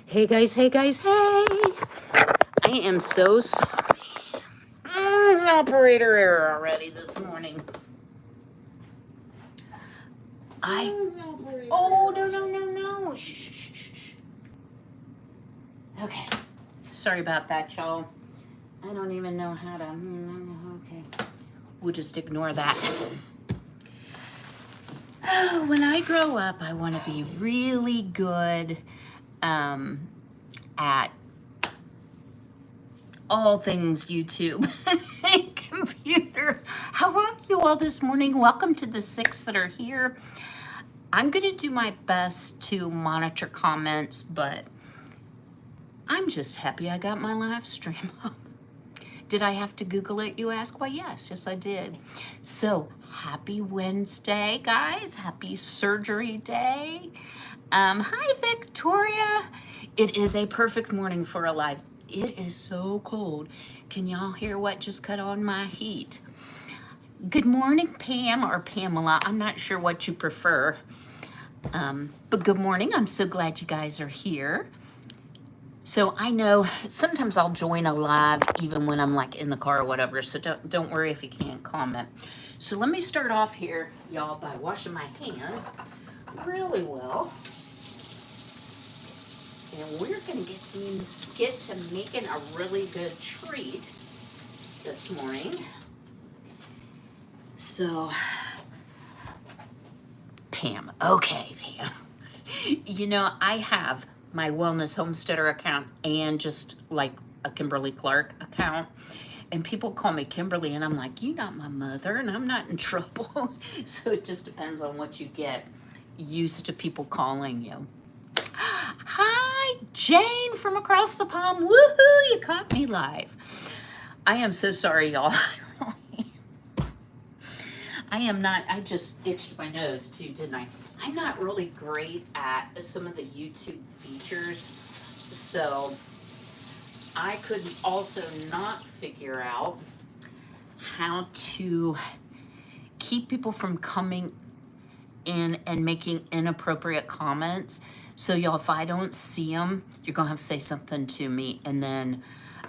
Hey guys, hey guys, hey! I am so sorry. Operator error already this morning. Oh, no. Shh. Okay. Sorry about that, y'all. I don't even know how to. Okay. We'll just ignore that. Oh, when I grow up, I want to be really good at all things YouTube and computer. How are you all this morning? Welcome to the 6 that are here. I'm going to do my best to monitor comments, but I'm just happy I got my live stream up. Did I have to Google it, you ask? Why, yes, I did. So, happy Wednesday, guys. Happy surgery day. Hi, Victoria. It is a perfect morning for a live. It is so cold. Can y'all hear what just cut on my heat? Good morning, Pam or Pamela. I'm not sure what you prefer. But good morning. I'm so glad you guys are here. So I know sometimes I'll join a live even when I'm like in the car or whatever. So don't worry if you can't comment. So let me start off here, y'all, by washing my hands really well. And we're gonna get to making a really good treat this morning. So, Pam, okay, Pam. You know, I have my Wellness Homesteader account and just like a Kimberly Clark account. And people call me Kimberly and I'm like, you're not my mother and I'm not in trouble. So it just depends on what you get used to people calling you. Hi, Jane from across the pond. Woohoo, you caught me live. I am so sorry, y'all. I am not, I just itched my nose too, didn't I? I'm not really great at some of the YouTube features, so I could also not figure out how to keep people from coming in and making inappropriate comments. So y'all, if I don't see them, you're gonna have to say something to me and then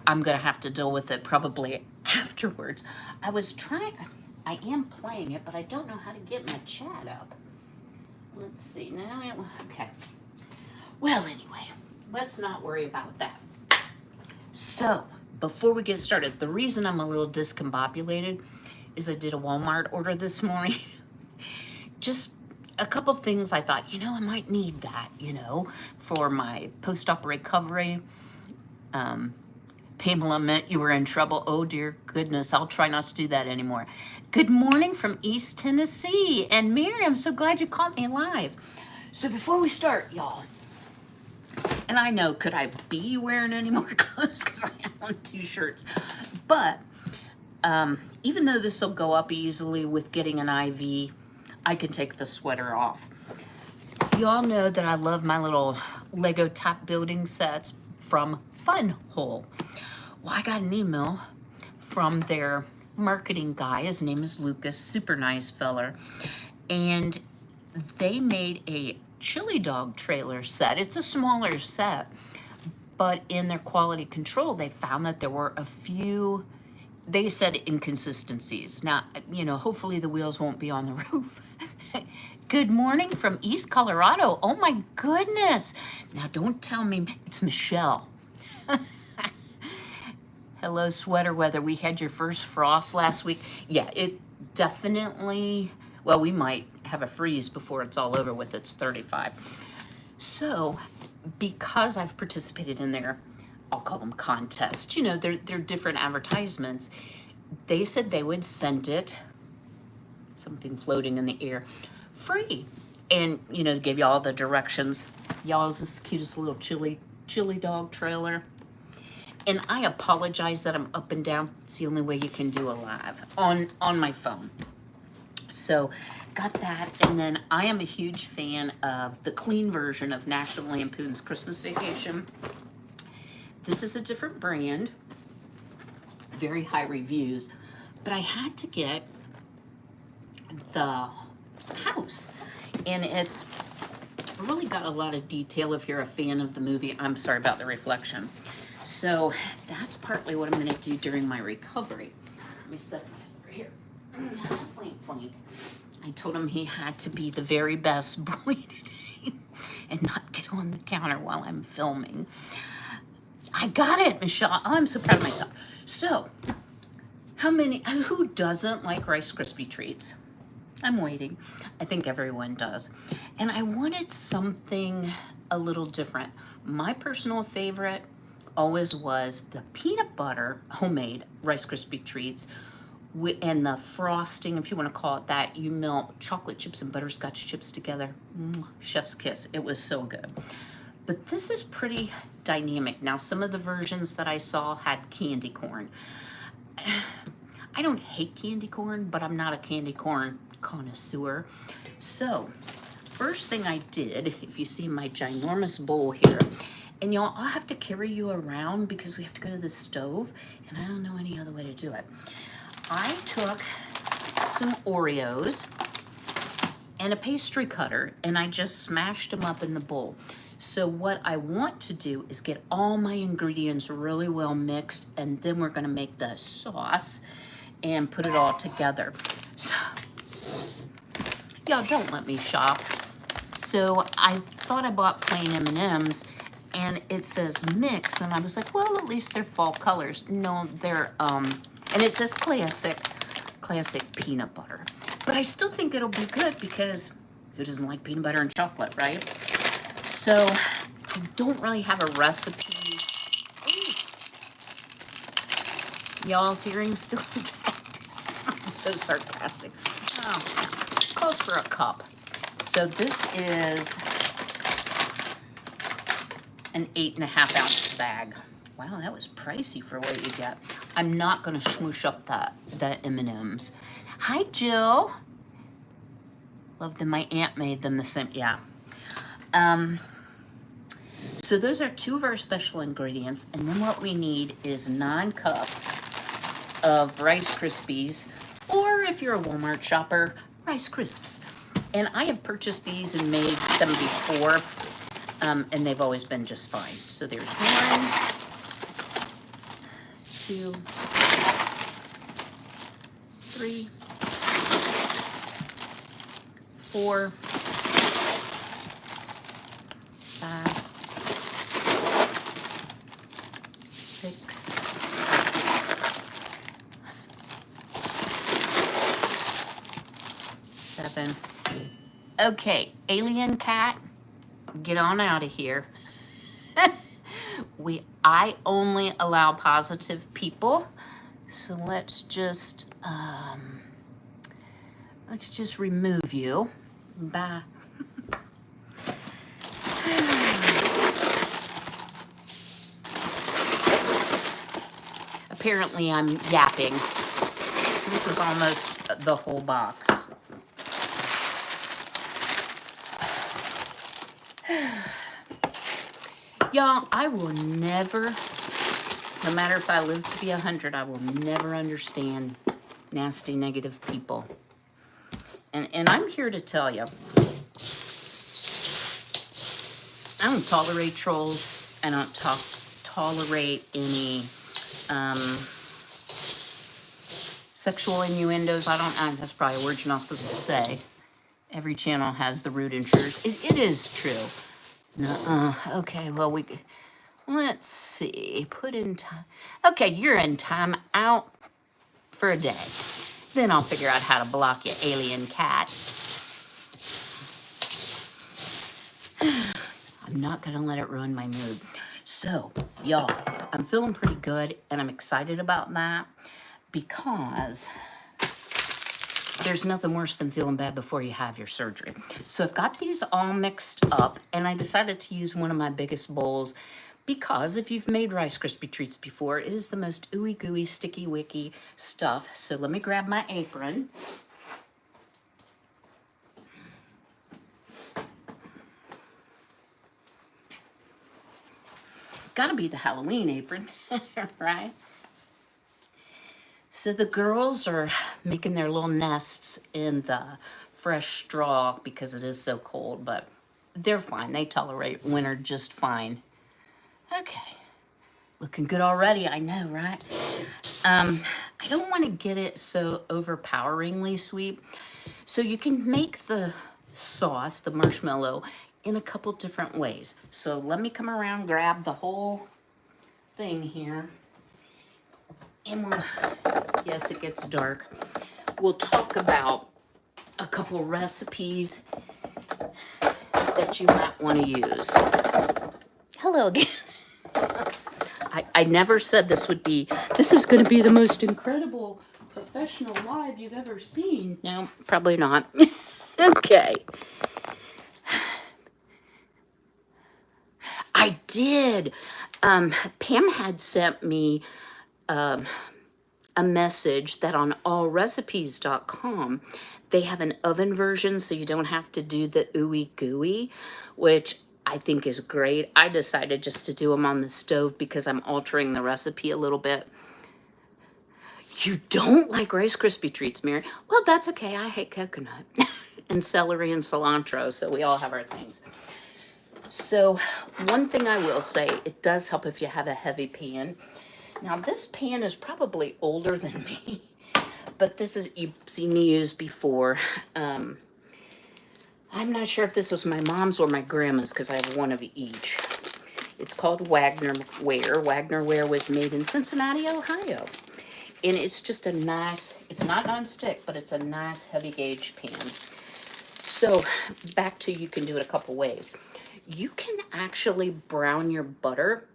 I'm gonna have to deal with it probably afterwards. I am playing it, but I don't know how to get my chat up. Let's see now. Okay. Well, anyway, let's not worry about that. So, before we get started, the reason I'm a little discombobulated is I did a Walmart order this morning. Just a couple things I thought, I might need that, for my post-op recovery. Pamela meant you were in trouble. Oh, dear goodness. I'll try not to do that anymore. Good morning from East Tennessee. And Mary, I'm so glad you caught me live. So before we start, y'all, and I know, could I be wearing any more clothes because I have on 2 shirts? But even though this will go up easily with getting an IV, I can take the sweater off. You all know that I love my little Lego top building sets from Fun Hole. Well, I got an email from their marketing guy. His name is Lucas, super nice feller. And they made a chili dog trailer set. It's a smaller set, but in their quality control, they found that there were a few, they said, inconsistencies. Now, hopefully the wheels won't be on the roof. Good morning from East Colorado. Oh my goodness. Now don't tell me it's Michelle. Hello, sweater weather. We had your first frost last week. Yeah, it definitely, well, we might have a freeze before it's all over with. It's 35. So, because I've participated in their, I'll call them contests, they're different advertisements. They said they would send it, something floating in the air, free. And, they give you all the directions. Y'all's is the cutest little chili dog trailer. And I apologize that I'm up and down. It's the only way you can do a live on my phone. So got that. And then I am a huge fan of the clean version of National Lampoon's Christmas Vacation. This is a different brand, very high reviews, but I had to get the house. And it's really got a lot of detail if you're a fan of the movie. I'm sorry about the reflection. So that's partly what I'm going to do during my recovery. Let me set this over here. Flink, flink. I told him he had to be the very best boy today and not get on the counter while I'm filming. I got it, Michelle. Oh, I'm so proud of myself. So, who doesn't like Rice Krispie treats? I'm waiting. I think everyone does. And I wanted something a little different. My personal favorite always was the peanut butter homemade Rice Krispie treats and the frosting, if you want to call it that. You melt chocolate chips and butterscotch chips together. Chef's kiss. It was so good. But this is pretty dynamic. Now, some of the versions that I saw had candy corn. I don't hate candy corn, but I'm not a candy corn connoisseur. So, first thing I did, if you see my ginormous bowl here, and y'all, I'll have to carry you around because we have to go to the stove, and I don't know any other way to do it. I took some Oreos and a pastry cutter, and I just smashed them up in the bowl. So what I want to do is get all my ingredients really well mixed, and then we're gonna make the sauce and put it all together. So, y'all, don't let me shop. So I thought I bought plain M&Ms, and it says mix, and I was like, well, at least they're fall colors. No, they're, and it says classic peanut butter. But I still think it'll be good because who doesn't like peanut butter and chocolate, right? So I don't really have a recipe. Y'all's hearing still intact. I'm so sarcastic. Oh, calls for a cup. So this is an 8.5 ounce bag. Wow, that was pricey for what you get. I'm not gonna smoosh up the M&Ms. Hi, Jill. Love them. My aunt made them the same. Yeah. So those are 2 of our special ingredients, and then what we need is 9 cups of Rice Krispies, or if you're a Walmart shopper, Rice Crisps. And I have purchased these and made them before, and they've always been just fine. So there's 1, 2, 3, 4, 5, 6, 7. Okay, alien cat, get on out of here. I only allow positive people, so let's just remove you. Bye. Apparently I'm yapping, so this is almost the whole box. Y'all, I will never, no matter if I live to be 100, I will never understand nasty, negative people. And I'm here to tell you, I don't tolerate trolls. I don't tolerate any sexual innuendos. That's probably a word you're not supposed to say. Every channel has the rude intruders. It is true. Okay, well, let's see. Put in time. Okay, you're in time out for a day. Then I'll figure out how to block you, alien cat. I'm not gonna let it ruin my mood. So, y'all, I'm feeling pretty good, and I'm excited about that because there's nothing worse than feeling bad before you have your surgery. So I've got these all mixed up, and I decided to use one of my biggest bowls because if you've made Rice Krispie treats before, it is the most ooey gooey, sticky wicky stuff. So let me grab my apron. Gotta be the Halloween apron, right? So the girls are making their little nests in the fresh straw because it is so cold, but they're fine. They tolerate winter just fine. Okay. Looking good already, I know, right? I don't want to get it so overpoweringly sweet. So you can make the sauce, the marshmallow, in a couple different ways. So let me come around, grab the whole thing here. And we'll, yes, it gets dark. We'll talk about a couple recipes that you might want to use. Hello again. I never said this is going to be the most incredible professional live you've ever seen. No, probably not. Okay. I did. Pam had sent me a message that on allrecipes.com, they have an oven version so you don't have to do the ooey gooey, which I think is great. I decided just to do them on the stove because I'm altering the recipe a little bit. You don't like Rice Krispie treats, Mary? Well, that's okay. I hate coconut and celery and cilantro, so we all have our things. So one thing I will say, it does help if you have a heavy pan. Now this pan is probably older than me, but this is, you've seen me use before. I'm not sure if this was my mom's or my grandma's because I have one of each. It's called Wagner Ware. Wagner Ware was made in Cincinnati, Ohio. And it's just a nice, it's not nonstick, but it's a nice heavy gauge pan. So back to, you can do it a couple ways. You can actually brown your butter,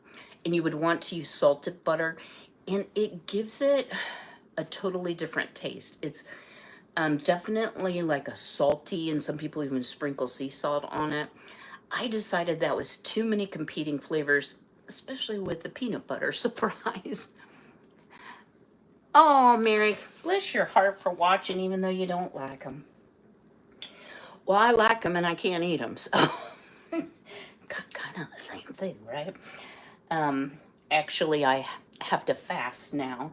and you would want to use salted butter, and it gives it a totally different taste. It's definitely like a salty, and some people even sprinkle sea salt on it. I decided that was too many competing flavors, especially with the peanut butter. Surprise. Oh, Mary, bless your heart for watching, even though you don't like them. Well, I like them and I can't eat them, so kind of the same thing, right? Actually, I have to fast now.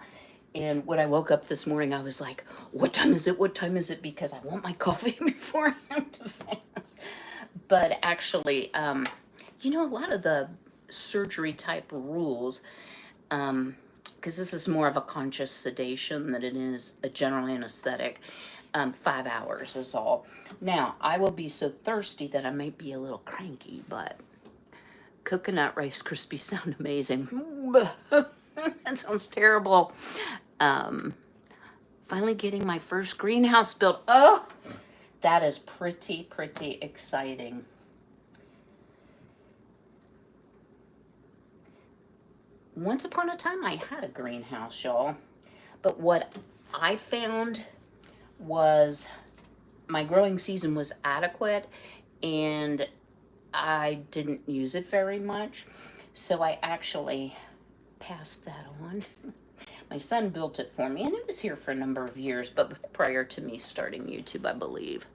And when I woke up this morning, I was like, what time is it? What time is it? Because I want my coffee before I have to fast. But actually, you know, a lot of the surgery type rules, because this is more of a conscious sedation than it is a general anesthetic, 5 hours is all. Now, I will be so thirsty that I might be a little cranky, but coconut Rice Krispies sound amazing. That sounds terrible. Finally getting my first greenhouse built. Oh, that is pretty exciting. Once upon a time, I had a greenhouse, y'all. But what I found was my growing season was adequate, and I didn't use it very much. So I actually passed that on. My son built it for me, and it was here for a number of years, but prior to me starting YouTube, I believe.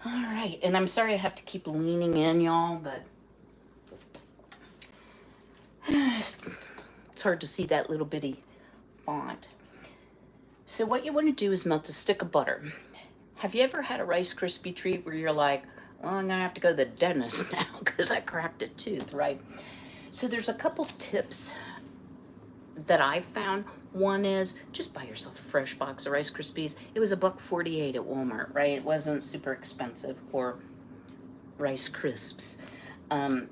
All right, and I'm sorry I have to keep leaning in, y'all, but it's hard to see that little bitty font. So what you want to do is melt a stick of butter. Have you ever had a Rice Krispie treat where you're like, well, I'm going to have to go to the dentist now because I cracked a tooth, right? So there's a couple tips that I found. One is just buy yourself a fresh box of Rice Krispies. It was $1.48 at Walmart, right? It wasn't super expensive, or Rice Crisps.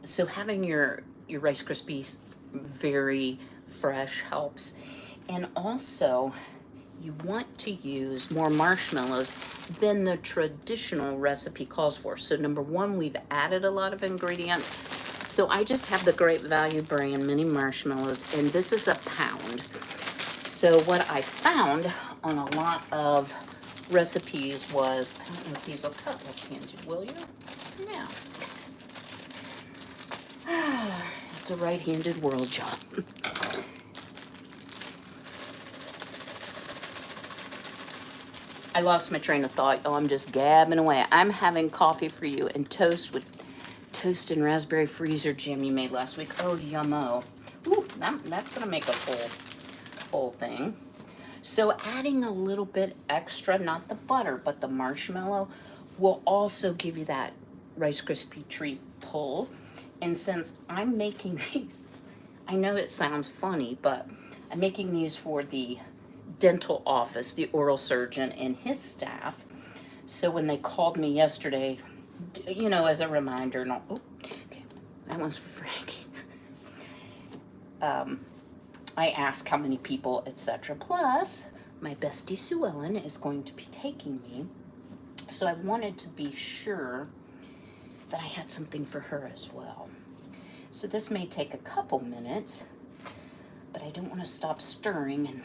So having your Rice Krispies very fresh helps. And also, you want to use more marshmallows than the traditional recipe calls for. So number one, we've added a lot of ingredients. So I just have the Great Value brand mini marshmallows, and this is a pound. So what I found on a lot of recipes was, I don't know if these will cut left-handed, will you? No. It's a right-handed world, John. I lost my train of thought. Oh, I'm just gabbing away. I'm having coffee for you and toast with toast and raspberry freezer jam you made last week. Oh, yummo. Ooh, that's going to make a full thing. So adding a little bit extra, not the butter, but the marshmallow, will also give you that Rice Krispie treat pull. And since I'm making these, I know it sounds funny, but I'm making these for the dental office, the oral surgeon and his staff. So when they called me yesterday, you know, as a reminder, and oh, okay, that one's for Frankie. I asked how many people, etc. Plus, my bestie Sue Ellen is going to be taking me. So I wanted to be sure that I had something for her as well. So this may take a couple minutes, but I don't want to stop stirring and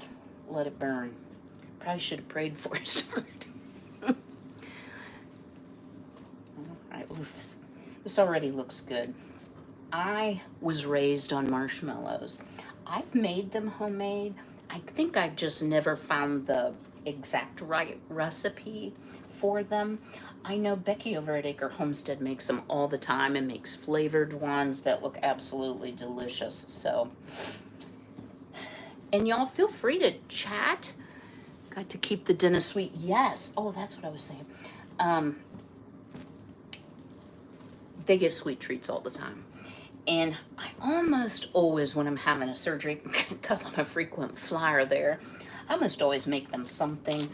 let it burn. Probably should have prayed before I started. All right, oof, this already looks good. I was raised on marshmallows. I've made them homemade. I think I've just never found the exact right recipe for them. I know Becky over at Acre Homestead makes them all the time and makes flavored ones that look absolutely delicious. So, and y'all feel free to chat. Got to keep the dinner sweet. Yes. Oh, that's what I was saying. They get sweet treats all the time. And I almost always, when I'm having a surgery, because I'm a frequent flyer there, I almost always make them something.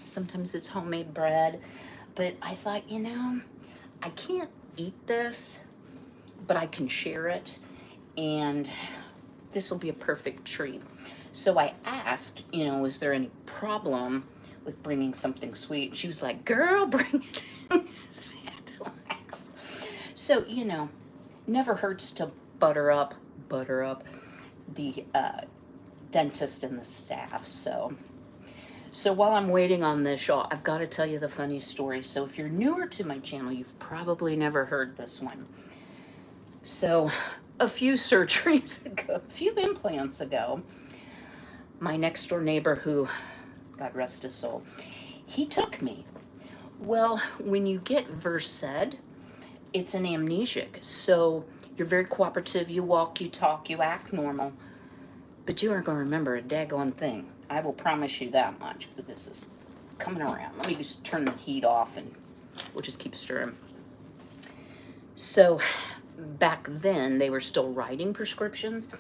Sometimes it's homemade bread. But I thought, you know, I can't eat this, but I can share it. And this will be a perfect treat. So I asked, you know, is there any problem with bringing something sweet? She was like, girl, bring it. So I had to laugh. So, you know, never hurts to butter up the dentist and the staff. So while I'm waiting on this, y'all, I've got to tell you the funny story. So if you're newer to my channel, you've probably never heard this one. So a few surgeries ago, a few implants ago, my next door neighbor, who, God rest his soul, he took me. Well, when you get Versed, it's an amnesic. So you're very cooperative. You walk, you talk, you act normal. But you aren't going to remember a daggone thing. I will promise you that much. But this is coming around. Let me just turn the heat off and we'll just keep stirring. So back then, they were still writing prescriptions.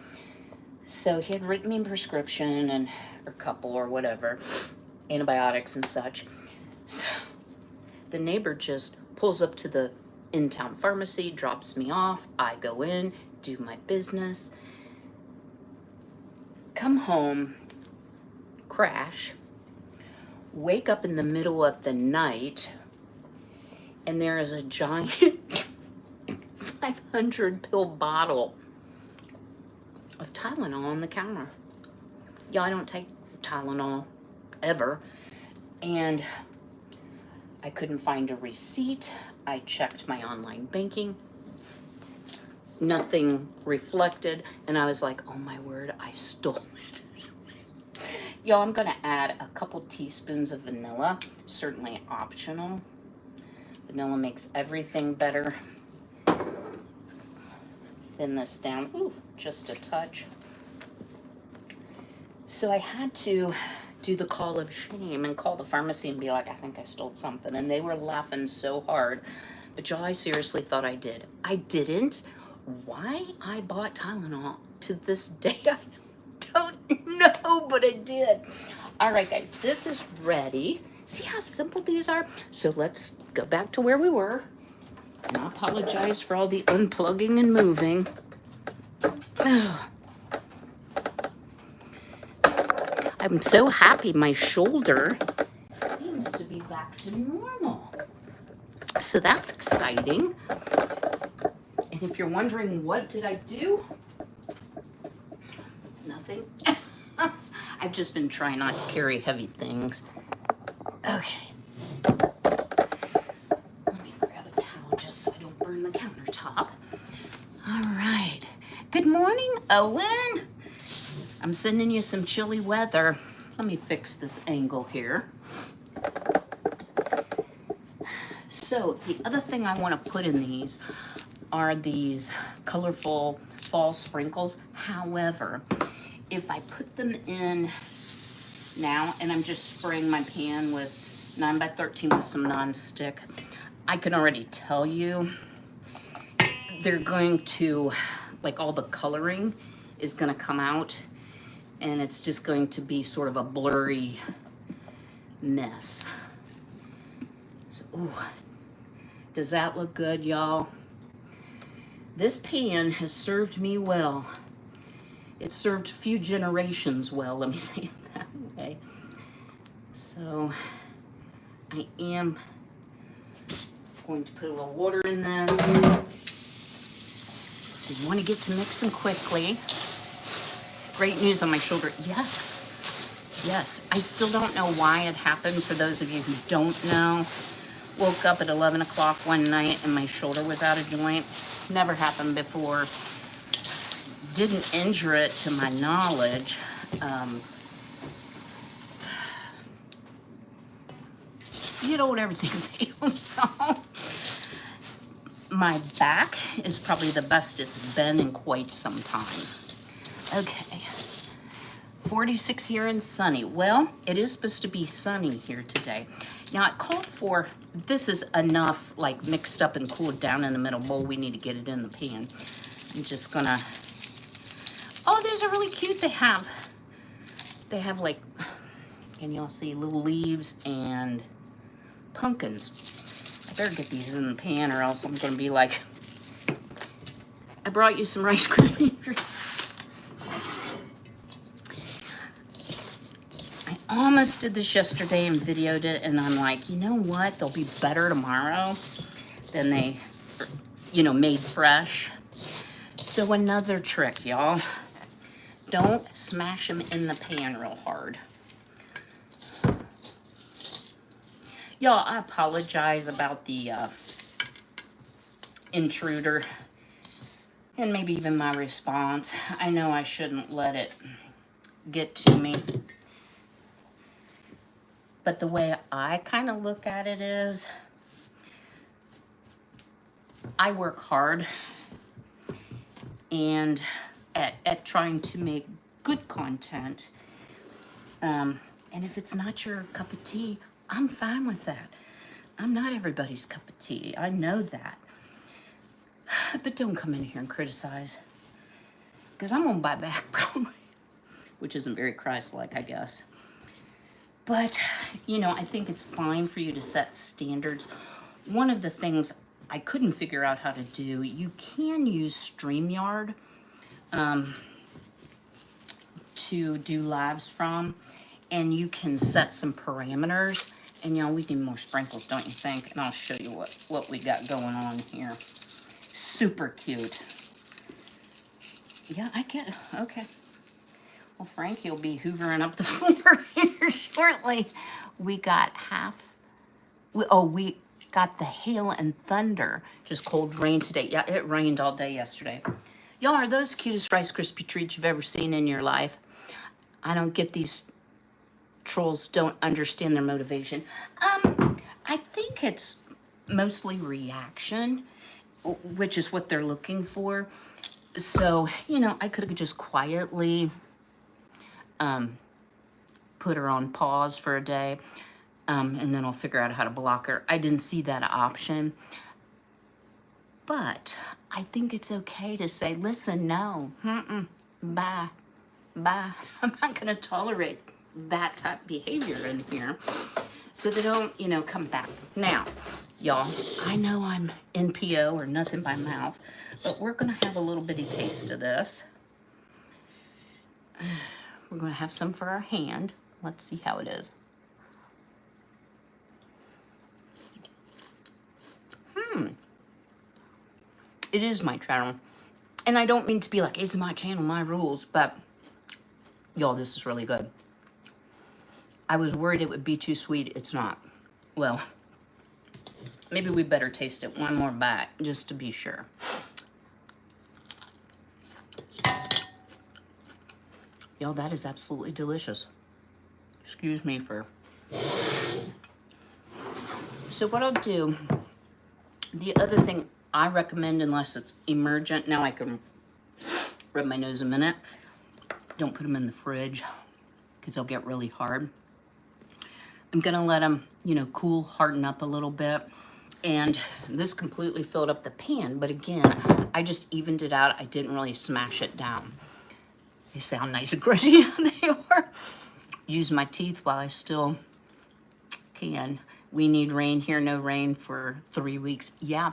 So he had written me a prescription and a couple or whatever, antibiotics and such. So the neighbor just pulls up to the in-town pharmacy, drops me off. I go in, do my business, come home, crash, wake up in the middle of the night, and there is a giant 500 pill bottle of Tylenol on the counter. Yeah, I don't take Tylenol ever. And I couldn't find a receipt. I checked my online banking. Nothing reflected. And I was like, oh my word, I stole it. Y'all, I'm gonna add a couple teaspoons of vanilla. Certainly optional. Vanilla makes everything better. Thin this down, ooh, just a touch. So I had to do the call of shame and call the pharmacy and be like, I think I stole something. And they were laughing so hard. But y'all, I seriously thought I did. I didn't. Why I bought Tylenol to this day, I don't know, but I did. All right, guys, this is ready. See how simple these are? So let's go back to where we were. And I apologize for all the unplugging and moving. I'm so happy my shoulder seems to be back to normal. So that's exciting. And if you're wondering, what did I do? Nothing. I've just been trying not to carry heavy things. Okay. Let me grab a towel just so I don't burn the countertop. All right. Good morning, Owen. I'm sending you some chilly weather. Let me fix this angle here. So the other thing I want to put in these are these colorful fall sprinkles. However, if I put them in now, and I'm just spraying my pan with 9x13 with some nonstick, I can already tell you they're going to, like all the coloring is going to come out, and it's just going to be sort of a blurry mess. So, ooh, does that look good, y'all? This pan has served me well. It served a few generations well, let me say it that way. So I am going to put a little water in this. So you want to get to mixing quickly. Great news on my shoulder. Yes, yes. I still don't know why it happened. For those of you who don't know, woke up at 11 o'clock one night and my shoulder was out of joint. Never happened before. Didn't injure it to my knowledge. You know what everything feels now. My back is probably the best it's been in quite some time. Okay. 46 here and sunny. Well, it is supposed to be sunny here today. Now, I called for, this is enough, like mixed up and cooled down in the middle bowl. We need to get it in the pan. I'm just gonna, oh, those are really cute. They have like, can y'all see, little leaves and pumpkins. I better get these in the pan or else I'm gonna be like, I brought you some Rice Krispie treats. I almost did this yesterday and videoed it, and I'm like, you know what? They'll be better tomorrow than they, you know, made fresh. So another trick, y'all. Don't smash them in the pan real hard. Y'all, I apologize about the intruder and maybe even my response. I know I shouldn't let it get to me. But the way I kind of look at it is, I work hard and at trying to make good content. And if it's not your cup of tea, I'm fine with that. I'm not everybody's cup of tea. I know that. But don't come in here and criticize, because I'm gonna bite back probably, which isn't very Christ-like, I guess. But, you know, I think it's fine for you to set standards. One of the things I couldn't figure out how to do, you can use StreamYard to do lives from, and you can set some parameters. And, you know, we need more sprinkles, don't you think? And I'll show you what we got going on here. Super cute. Yeah, I get it. Okay. Well, Frankie will be hoovering up the floor here shortly. We got we got the hail and thunder. Just cold rain today. Yeah, it rained all day yesterday. Y'all, are those cutest Rice Krispie treats you've ever seen in your life? I don't get these trolls, don't understand their motivation. I think it's mostly reaction, which is what they're looking for. So, you know, I could have just quietly put her on pause for a day, and then I'll figure out how to block her. I didn't see that option. But I think it's okay to say, listen, no, bye, bye. I'm not going to tolerate that type of behavior in here, so they don't, you know, come back. Now, y'all, I know I'm NPO or nothing by mouth, but we're going to have a little bitty taste of this. We're going to have some for our hand. Let's see how it is. It is my channel. And I don't mean to be like, it's my channel, my rules, but y'all, this is really good. I was worried it would be too sweet. It's not. Well, maybe we better taste it one more bite just to be sure. Y'all, that is absolutely delicious. Excuse me for... So what I'll do, the other thing I recommend, unless it's emergent, now I can rub my nose a minute. Don't put them in the fridge because they'll get really hard. I'm gonna let them, you know, cool, harden up a little bit, And this completely filled up the pan, but again, I just evened it out. I didn't really smash it down. They say how nice and crunchy they are. Use my teeth while I still can. We need rain here, no rain for 3 weeks. Yeah,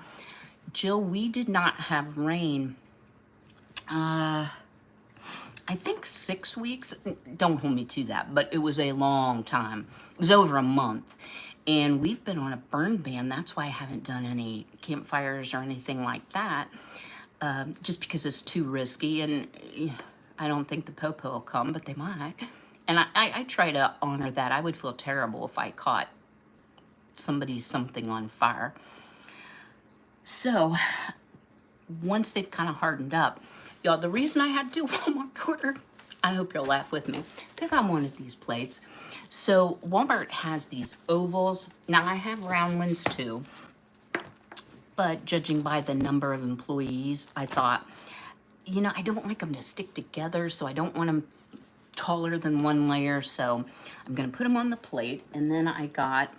Jill, we did not have rain. I think 6 weeks. Don't hold me to that, but it was a long time. It was over a month. And we've been on a burn ban. That's why I haven't done any campfires or anything like that, just because it's too risky. And I don't think the popo will come, but they might. And I try to honor that. I would feel terrible if I caught somebody's something on fire. So once they've kind of hardened up, y'all, the reason I had to do Walmart order, I hope you'll laugh with me, because I wanted these plates. So Walmart has these ovals. Now I have round ones too, but judging by the number of employees, I thought, you know, I don't like them to stick together, so I don't want them taller than one layer. So I'm gonna put them on the plate, and then I got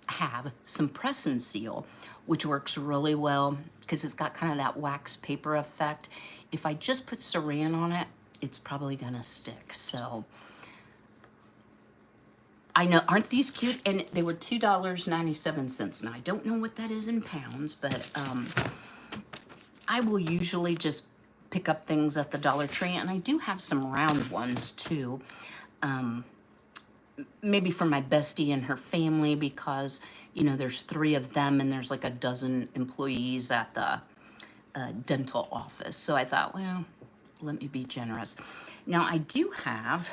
have some press and seal, which works really well because it's got kind of that wax paper effect. If I just put saran on it, it's probably gonna stick. So I know, aren't these cute? And they were $2.97. Now I don't know what that is in pounds, but I will usually just pick up things at the Dollar Tree, and I do have some round ones too. Maybe for my bestie and her family, because you know there's 3 of them and there's like a dozen employees at the dental office. So I thought, well, let me be generous. Now I do have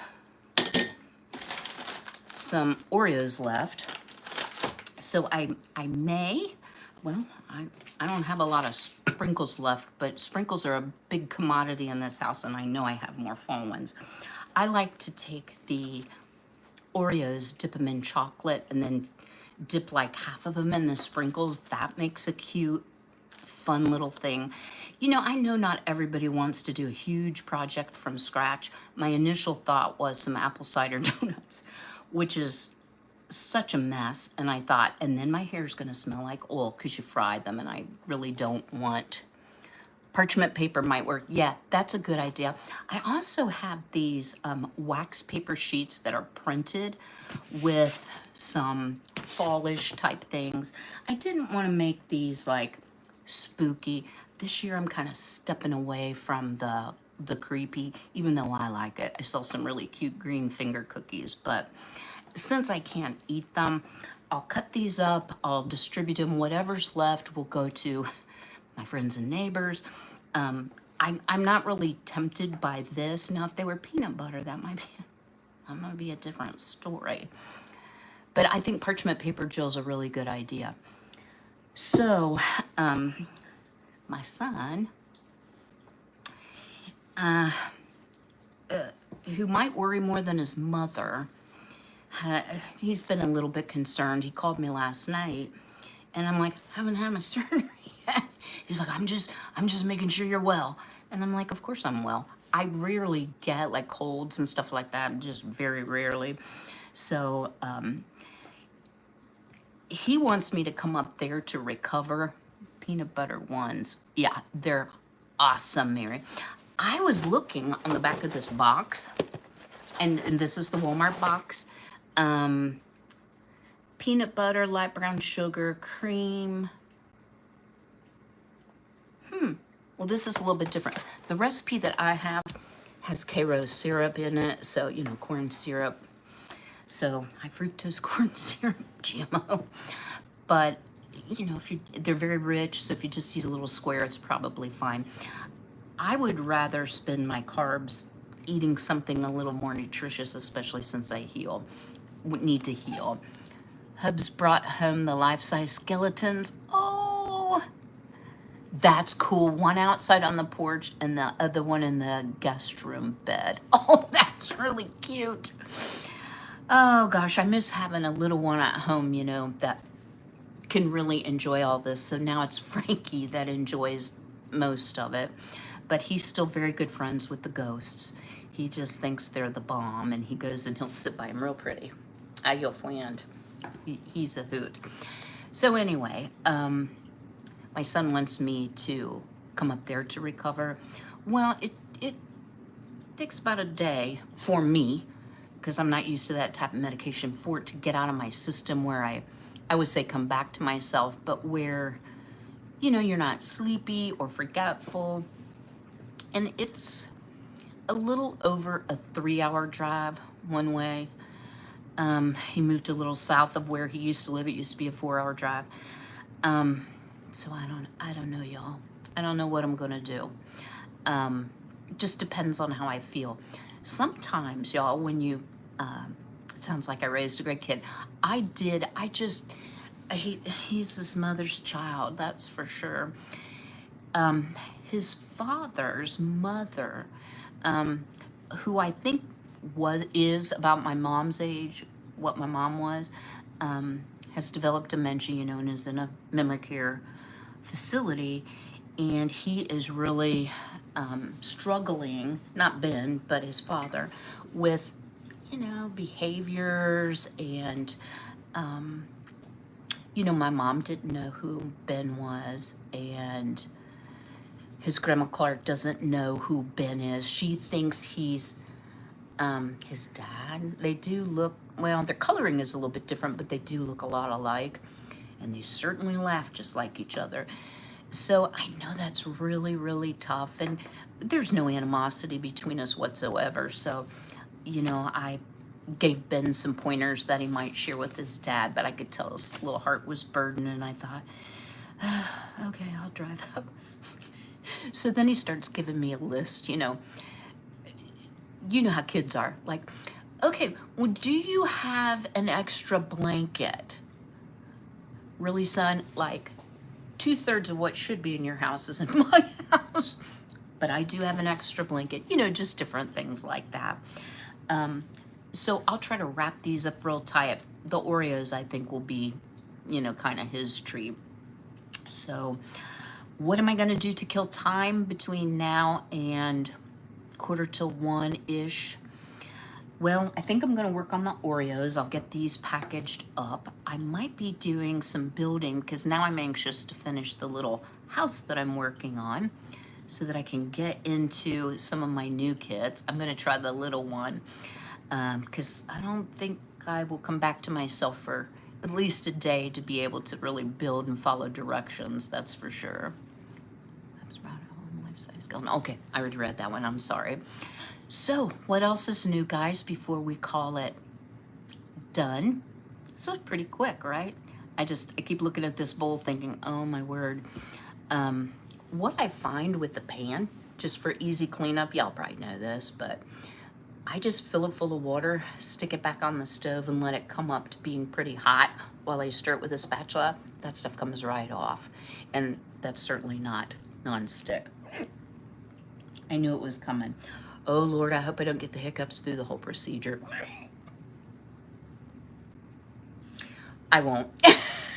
some Oreos left, so I may, well, I don't have a lot of sprinkles left, but sprinkles are a big commodity in this house, and I know I have more fall ones. I like to take the Oreos, dip them in chocolate, and then dip like half of them in the sprinkles. That makes a cute, fun little thing. You know, I know not everybody wants to do a huge project from scratch. My initial thought was some apple cider donuts, which is such a mess. And I thought, and then my hair's gonna smell like oil because you fried them, and I really don't want. Parchment paper might work. Yeah, that's a good idea. I also have these wax paper sheets that are printed with some fallish type things. I didn't want to make these like spooky. This year I'm kind of stepping away from the creepy, even though I like it. I saw some really cute green finger cookies, but since I can't eat them, I'll cut these up, I'll distribute them. Whatever's left will go to my friends and neighbors. I'm not really tempted by this. Now, if they were peanut butter, that might be a different story. But I think parchment paper, Jill's a really good idea. So, my son, who might worry more than his mother, he's been a little bit concerned. He called me last night, and I'm like, haven't had my surgery yet. He's like, I'm just making sure you're well. And I'm like, of course I'm well. I rarely get like colds and stuff like that, just very rarely. So he wants me to come up there to recover peanut butter ones. Yeah, they're awesome, Mary. I was looking on the back of this box, and this is the Walmart box. Peanut butter, light brown sugar, cream. Well, this is a little bit different. The recipe that I have has Karo syrup in it, so, you know, corn syrup. So, high fructose corn syrup, GMO. But, you know, they're very rich, so if you just eat a little square, it's probably fine. I would rather spend my carbs eating something a little more nutritious, especially since I need to heal. Hubs brought home the life-size skeletons. Oh, that's cool. One outside on the porch and the other one in the guest room bed. Oh, that's really cute. Oh gosh, I miss having a little one at home, you know, that can really enjoy all this. So now it's Frankie that enjoys most of it, but he's still very good friends with the ghosts. He just thinks they're the bomb, and he goes and he'll sit by him real pretty. You'll find he's a hoot. So anyway, my son wants me to come up there to recover. Well, it takes about a day for me, because I'm not used to that type of medication, for it to get out of my system where I would say come back to myself, but where, you're not sleepy or forgetful. And it's a little over a 3-hour drive one way. He moved a little south of where he used to live. It used to be a 4-hour drive. So I don't know, y'all. I don't know what I'm gonna do. Just depends on how I feel. Sometimes, y'all, when you, sounds like I raised a great kid. He's his mother's child, that's for sure. His father's mother, who I think is about my mom's age, what my mom was, has developed dementia, and is in a memory care facility, and he is really struggling, not Ben, but his father, with, behaviors and, my mom didn't know who Ben was, and his grandma Clark doesn't know who Ben is. She thinks he's his dad. They do look, well, their coloring is a little bit different, but they do look a lot alike, and they certainly laugh just like each other. So I know that's really, really tough, and there's no animosity between us whatsoever. So, I gave Ben some pointers that he might share with his dad, but I could tell his little heart was burdened, and I thought, okay, I'll drive up. So then he starts giving me a list, you know how kids are. Like, okay, well, do you have an extra blanket? Really, son? Like, 2/3 of what should be in your house is in my house. But I do have an extra blanket, just different things like that. So I'll try to wrap these up real tight. The Oreos, I think, will be, kind of his treat. So what am I going to do to kill time between now and 1:45-ish? Well, I think I'm going to work on the Oreos. I'll get these packaged up. I might be doing some building, because now I'm anxious to finish the little house that I'm working on so that I can get into some of my new kits. I'm going to try the little one, because I don't think I will come back to myself for at least a day to be able to really build and follow directions, that's for sure. Life-size skeleton. Okay, I already read that one, I'm sorry. So, what else is new, guys, before we call it done? So it's pretty quick, right? I keep looking at this bowl thinking, oh my word. What I find with the pan, just for easy cleanup, y'all probably know this, but I just fill it full of water, stick it back on the stove, and let it come up to being pretty hot while I stir it with a spatula. That stuff comes right off. And that's certainly not non-stick. I knew it was coming. Oh, Lord, I hope I don't get the hiccups through the whole procedure. I won't.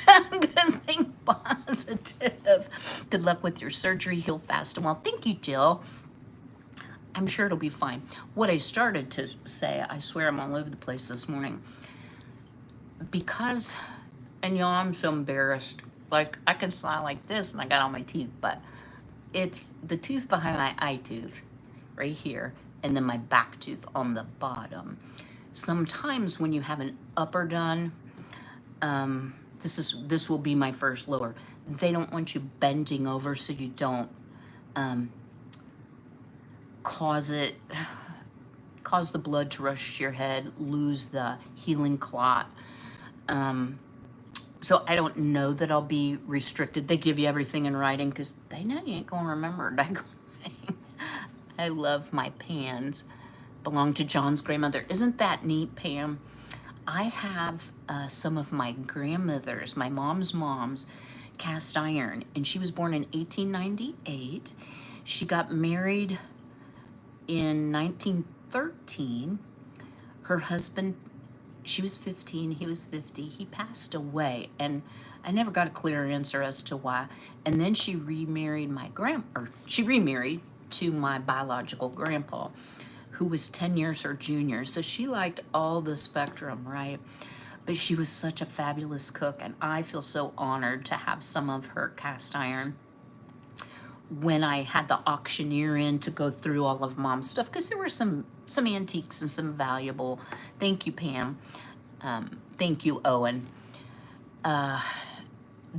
I'm going to think positive. Good luck with your surgery. Heal fast and well. Thank you, Jill. I'm sure it'll be fine. What I started to say, I swear I'm all over the place this morning. Because, and y'all, I'm so embarrassed. Like, I can smile like this and I got all my teeth, but it's the tooth behind my eye tooth right here, and then my back tooth on the bottom. Sometimes when you have an upper done, this will be my first lower. They don't want you bending over so you don't cause the blood to rush to your head, lose the healing clot. So I don't know that I'll be restricted. They give you everything in writing because they know you ain't gonna remember a daggone thing. I love my pans. Belong to John's grandmother. Isn't that neat, Pam? I have some of my grandmother's, my mom's cast iron, and she was born in 1898. She got married in 1913. Her husband, she was 15, he was 50. He passed away, and I never got a clear answer as to why. And then she remarried she remarried to my biological grandpa, who was 10 years her junior. So she liked all the spectrum, right? But she was such a fabulous cook, and I feel so honored to have some of her cast iron when I had the auctioneer in to go through all of Mom's stuff, because there were some antiques and some valuable. Thank you, Pam. Thank you, Owen.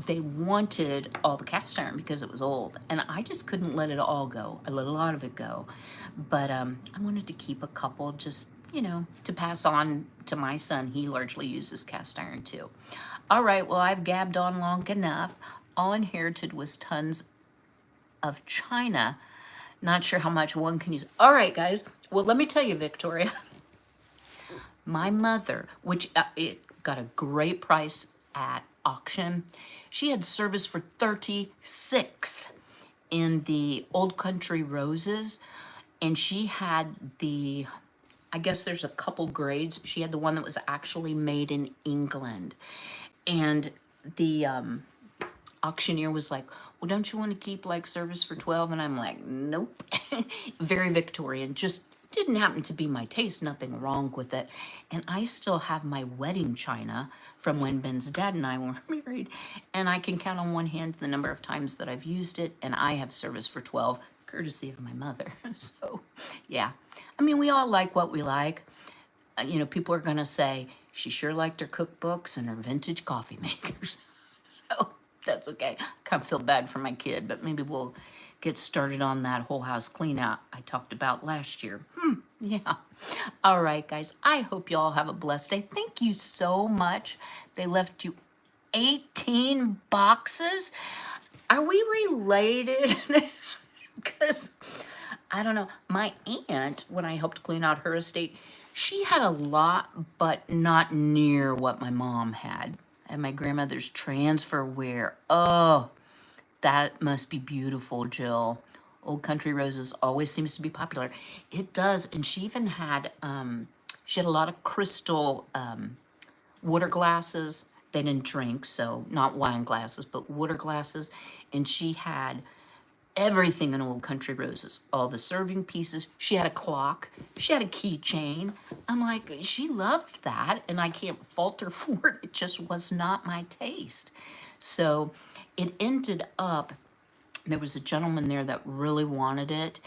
They wanted all the cast iron because it was old, and I just couldn't let it all go. I let a lot of it go, but I wanted to keep a couple, just, you know, to pass on to my son. He largely uses cast iron too. All right, well, I've gabbed on long enough. All inherited was tons of china. Not sure how much one can use. All right, guys. Well, let me tell you, Victoria, my mother, which it got a great price at auction. She had service for 36 in the Old Country Roses, and she had the, I guess there's a couple grades. She had the one that was actually made in England, and the auctioneer was like, well, don't you want to keep like service for 12? And I'm like, nope. Very Victorian, just didn't happen to be my taste, nothing wrong with it. And I still have my wedding china from when Ben's dad and I were married, and I can count on one hand the number of times that I've used it, and I have service for 12, courtesy of my mother. So yeah, I mean, we all like what we like. You know, people are gonna say she sure liked her cookbooks and her vintage coffee makers. So that's okay. I kind of feel bad for my kid, but maybe we'll get started on that whole house clean out I talked about last year. Yeah. All right, guys. I hope you all have a blessed day. Thank you so much. They left you 18 boxes. Are we related? Because, I don't know. My aunt, when I helped clean out her estate, she had a lot, but not near what my mom had. And my grandmother's transferware. Oh, that must be beautiful, Jill. Old Country Roses always seems to be popular. It does, and she even had, she had a lot of crystal water glasses. They didn't drink, so not wine glasses, but water glasses. And she had everything in Old Country Roses, all the serving pieces. She had a clock. She had a keychain. I'm like, she loved that, and I can't fault her for it. It just was not my taste. So it ended up, there was a gentleman there that really wanted it,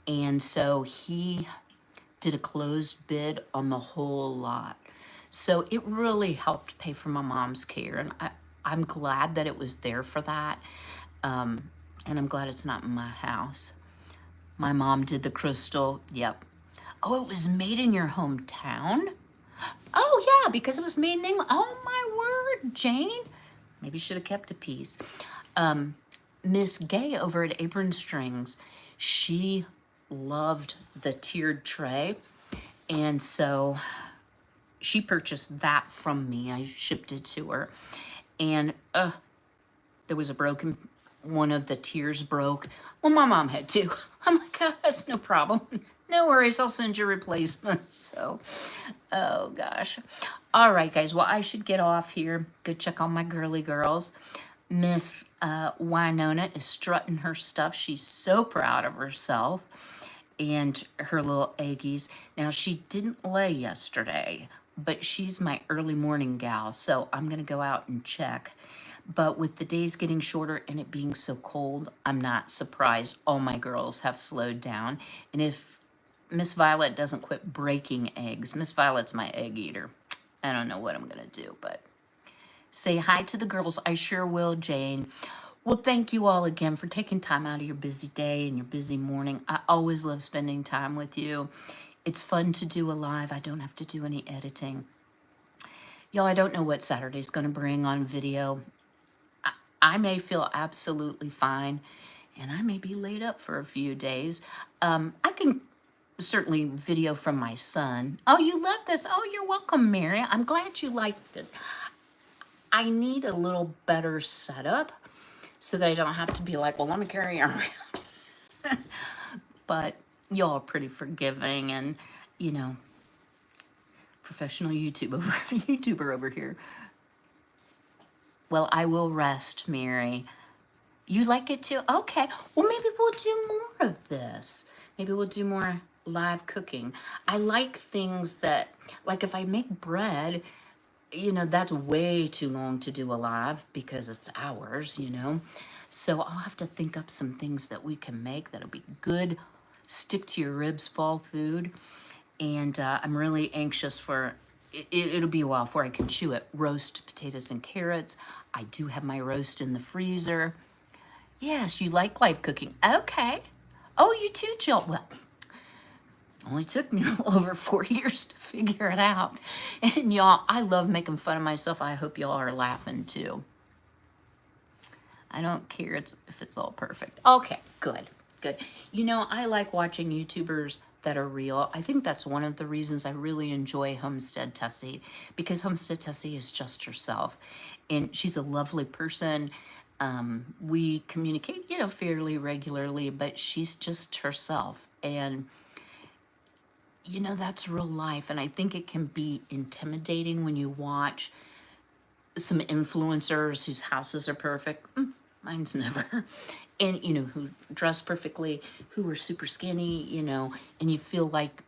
and so he did a closed bid on the whole lot. So it really helped pay for my mom's care, and I'm glad that it was there for that, and I'm glad it's not in my house. My mom did the crystal, yep. Oh, it was made in your hometown? Oh, yeah, because it was made in England. Oh, my word, Jane. Maybe you should have kept a piece. Miss Gay over at Apron Strings, she loved the tiered tray, and so she purchased that from me. I shipped it to her, and there was a broken, one of the tiers broke. Well, my mom had two. I'm like, oh, that's no problem. No worries, I'll send you a replacement. So, oh gosh. All right, guys, well, I should get off here. Go check on my girly girls. Miss Winona is strutting her stuff. She's so proud of herself and her little eggies. Now, she didn't lay yesterday, but she's my early morning gal, so I'm going to go out and check. But with the days getting shorter and it being so cold, I'm not surprised all my girls have slowed down. And if Miss Violet doesn't quit breaking eggs, Miss Violet's my egg eater. I don't know what I'm going to do, but say hi to the girls. I sure will, Jane. Well, thank you all again for taking time out of your busy day and your busy morning. I always love spending time with you. It's fun to do a live. I don't have to do any editing. Y'all, I don't know what Saturday's going to bring on video. I may feel absolutely fine, and I may be laid up for a few days. I can certainly video from my son. Oh, you love this. Oh, you're welcome, Mary. I'm glad you liked it. I need a little better setup so that I don't have to be like, well, let me carry you around. But y'all are pretty forgiving and, you know, professional YouTuber over here. Well, I will rest, Mary. You like it too? Okay. Well, maybe we'll do more of this. Maybe we'll do more live cooking. I like things that, like if I make bread, you know, that's way too long to do a live because it's hours, you know. So I'll have to think up some things that we can make that'll be good, stick to your ribs fall food. And I'm really anxious for it'll be a while before I can chew it. Roast potatoes and carrots. I do have my roast in the freezer. Yes, you like live cooking. Okay. Oh, you too, Jill. Well, only took me a little over 4 years to figure it out. And y'all, I love making fun of myself. I hope y'all are laughing too. I don't care if it's all perfect. Okay, good, good. You know, I like watching YouTubers that are real. I think that's one of the reasons I really enjoy Homestead Tessie, because Homestead Tessie is just herself. And she's a lovely person. We communicate, you know, fairly regularly, but she's just herself. And you know, that's real life. And I think it can be intimidating when you watch some influencers whose houses are perfect. Mine's never. And, you know, who dress perfectly, who are super skinny, you know, and you feel like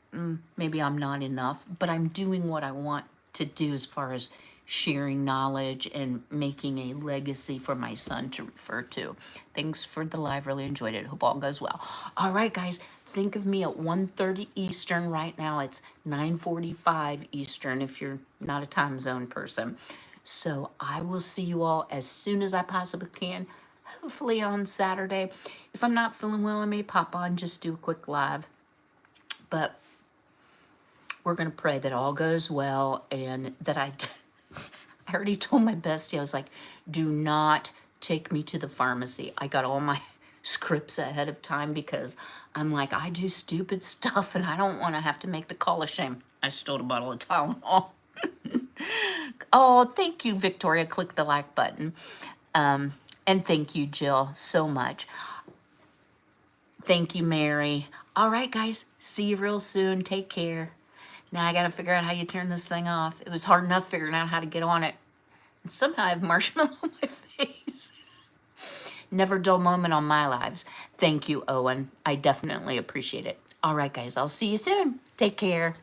maybe I'm not enough, but I'm doing what I want to do as far as sharing knowledge and making a legacy for my son to refer to. Thanks for the live. Really enjoyed it. Hope all goes well. All right, guys. Think of me at 1:30 Eastern. Right now it's 9:45 Eastern if you're not a time zone person. So I will see you all as soon as I possibly can, hopefully on Saturday. If I'm not feeling well, I may pop on, just do a quick live. But we're going to pray that all goes well and that I already told my bestie, I was like, do not take me to the pharmacy. I got all my scripts ahead of time because I'm like, I do stupid stuff and I don't want to have to make the call of shame. I stole a bottle of Tylenol. Oh, thank you, Victoria. Click the like button. And thank you, Jill, so much. Thank you, Mary. All right, guys. See you real soon. Take care. Now I got to figure out how you turn this thing off. It was hard enough figuring out how to get on it. And somehow I have marshmallow on my face. Never a dull moment on my lives. Thank you, Owen. I definitely appreciate it. All right, guys. I'll see you soon. Take care.